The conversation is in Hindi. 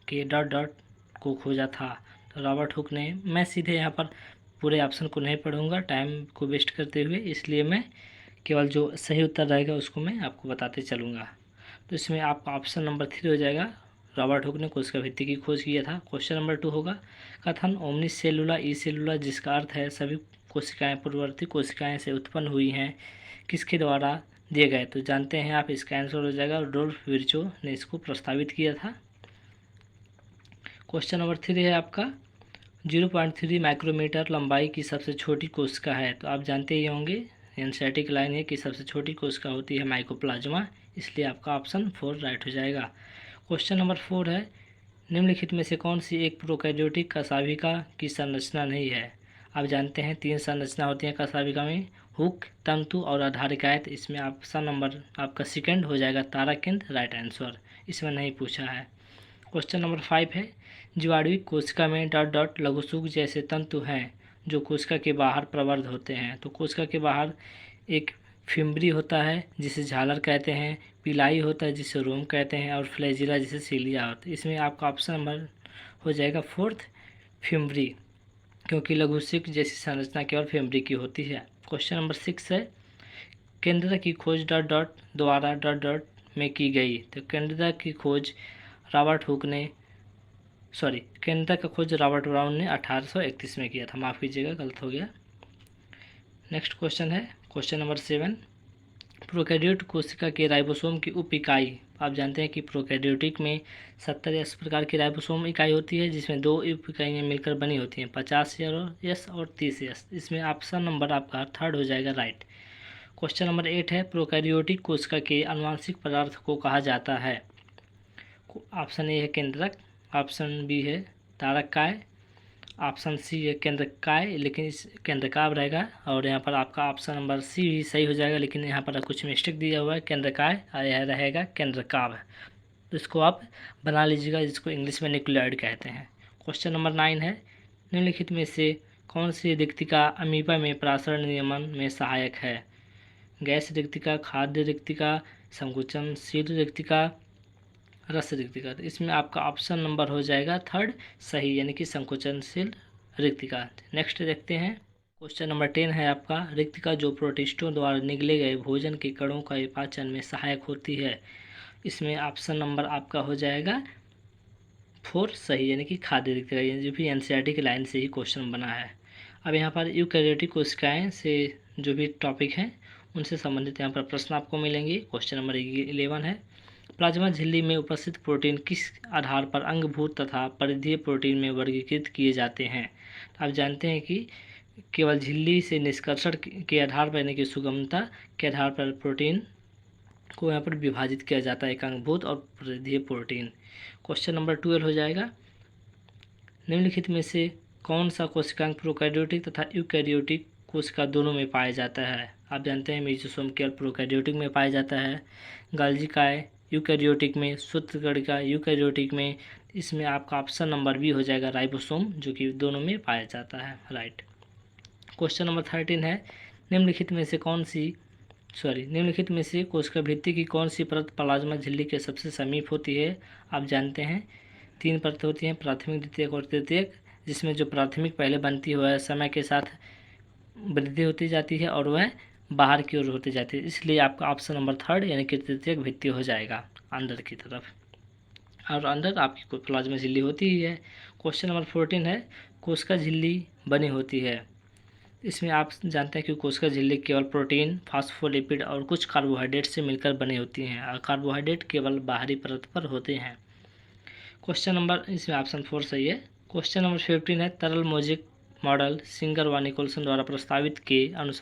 के डॉट डॉट को खोजा था। तो रॉबर्ट हुक ने, मैं सीधे यहाँ पर पूरे ऑप्शन को नहीं पढ़ूंगा टाइम को वेस्ट करते हुए, इसलिए मैं केवल जो सही उत्तर रहेगा उसको मैं आपको बताते चलूँगा। तो इसमें आपका ऑप्शन नंबर 3 हो जाएगा, रॉबर्ट हुक ने कोशिका भित्ति की खोज किया था। क्वेश्चन नंबर 2 होगा, कथन ओमनी सेलुला ई सेलुला, जिसका अर्थ है सभी कोशिकाएं पूर्ववर्ती कोशिकाएं से उत्पन्न हुई हैं, किसके द्वारा दिए गए? तो जानते हैं आप, इसका आंसर हो जाएगा रुडोल्फ विर्चो ने इसको प्रस्तावित किया था। क्वेश्चन नंबर 3 है आपका, 0.3 माइक्रोमीटर लंबाई की सबसे छोटी कोशिका है। तो आप जानते ही होंगे, एनसीईआरटी की लाइन है कि सबसे छोटी कोशिका होती है माइकोप्लाज्मा, इसलिए आपका ऑप्शन 4 राइट हो जाएगा। क्वेश्चन नंबर 4 है, निम्नलिखित में से कौन सी एक प्रोकैरियोटिक कशाभिका की संरचना नहीं है? आप जानते हैं 3 संरचना होती हैं कशाभिका में, हुक, तंतु और आधार इकायत। इसमें ऑप्शन नंबर आपका सेकंड हो जाएगा ताराकेंद्र, राइट आंसर, इसमें नहीं पूछा है। क्वेश्चन नंबर 5 है, जीवाणुविक कोशिका में डॉट डॉट लघुसूक जैसे तंतु हैं जो कोशिका के बाहर प्रवर्ध होते हैं। तो कोशिका के बाहर एक फिम्बरी होता है जिसे झालर कहते हैं, पिलाई होता है जिसे रोम कहते हैं, और फ्लैजिला जिसे सीलिया होता है। इसमें आपका ऑप्शन नंबर हो जाएगा 4th, फिम्बरी, क्योंकि लघुसूक जैसी संरचना केवल फिम्बरी की होती है। क्वेश्चन नंबर 6 है, केंद्रक की खोज डॉट डॉट द्वारा डॉट डॉट में की गई। तो केंद्रक की खोज रॉबर्ट हुक ने, केंद्रक का खोज रॉबर्ट ब्राउन ने 1831 में किया था, माफ़ कीजिएगा गलत हो गया। नेक्स्ट क्वेश्चन है क्वेश्चन नंबर 7, प्रोकैरियोट कोशिका के राइबोसोम की उप इकाई। आप जानते हैं कि प्रोकैरियोटिक में 70 या 80 प्रकार की राइबोसोम इकाई होती है, जिसमें 2 उप इकाइयाँ मिलकर बनी होती हैं, 50S और 30S। इसमें ऑप्शन नंबर आपका 3rd हो जाएगा, राइट। क्वेश्चन नंबर 8 है, प्रोकैरियोटिक कोशिका के आनुवंशिक पदार्थ को कहा जाता है? ऑप्शन ए है केंद्रक, ऑप्शन बी है तारककाय, ऑप्शन सी है केंद्रकाय, लेकिन इस केंद्रकाव रहेगा, और यहाँ पर आपका ऑप्शन नंबर सी भी सही हो जाएगा, लेकिन यहाँ पर कुछ मिस्टेक दिया हुआ है, केंद्रकाय, यह रहेगा केंद्रकाव। तो इसको आप बना लीजिएगा, जिसको इंग्लिश में न्यूक्लियोइड कहते हैं। क्वेश्चन नंबर 9 है, निम्नलिखित में से कौन सी रिक्तिका अमीबा में परासरण नियमन में सहायक है? गैस रिक्तिका, खाद्य रिक्तिका, संकुचनशील रिक्तिका, रस रिक्तिका। तो इसमें आपका ऑप्शन नंबर हो जाएगा 3rd सही, यानी कि संकुचनशील रिक्तिका। नेक्स्ट देखते हैं क्वेश्चन नंबर 10 है आपका, रिक्तिका जो प्रोटिस्टों द्वारा निगले गए भोजन के कणों का पाचन में सहायक होती है। इसमें ऑप्शन नंबर आपका हो जाएगा 4 सही, यानी कि खाद्य रिक्तिका, जो भी एनसीईआरटी की लाइन से ही क्वेश्चन बना है। अब यहाँ पर यूकैरियोटिक कोशिकाएं से जो भी टॉपिक हैं उनसे संबंधित यहाँ पर प्रश्न आपको मिलेंगे। क्वेश्चन नंबर 11 है, प्लाज्मा झिल्ली में उपस्थित प्रोटीन किस आधार पर अंगभूत तथा परिधीय प्रोटीन में वर्गीकृत किए जाते हैं? आप जानते हैं कि केवल झिल्ली से निष्कर्षण के आधार पर, यानी कि सुगमता के आधार पर प्रोटीन को यहाँ पर विभाजित किया जाता है, एक अंगभूत और परिधीय प्रोटीन। क्वेश्चन नंबर 12 हो जाएगा, निम्नलिखित में से कौन सा कोशिकांग प्रोकैरियोटिक तथा यूकैरियोटिक कोशिका दोनों में पाया जाता है? आप जानते हैं मेसोसोम केवल प्रोकैरियोटिक में पाया जाता है, गाल्जी काय यूकैरियोटिक में, सूत्रकणिका यूकैरियोटिक में। इसमें आपका ऑप्शन नंबर बी हो जाएगा राइबोसोम, जो कि दोनों में पाया जाता है, राइट। क्वेश्चन नंबर 13 है, निम्नलिखित में से कोशिका भित्ति की कौन सी परत प्लाज्मा झिल्ली के सबसे समीप होती है? आप जानते हैं 3 परत होती हैं, प्राथमिक, द्वितीयक और तृतीयक, जिसमें जो प्राथमिक पहले बनती है वह समय के साथ वृद्धि होती जाती है और वह बाहर की ओर होती जाती है, इसलिए आपका ऑप्शन नंबर 3rd यानी कि तृतीयक भित्ति हो जाएगा अंदर की तरफ, और अंदर आपकी प्लाज्मा झिल्ली होती ही है। क्वेश्चन नंबर 14 है, कोशिका झिल्ली बनी होती है। इसमें आप जानते हैं कि कोशिका झिल्ली केवल प्रोटीन, फास्फोलिपिड और कुछ कार्बोहाइड्रेट से मिलकर बनी होती हैं, और कार्बोहाइड्रेट केवल बाहरी परत पर होते हैं। क्वेश्चन नंबर, इसमें ऑप्शन 4 सही है। क्वेश्चन नंबर 15 है, तरल मोज़ेक मॉडल सिंगर व निकोलसन द्वारा प्रस्तावित के अनुसार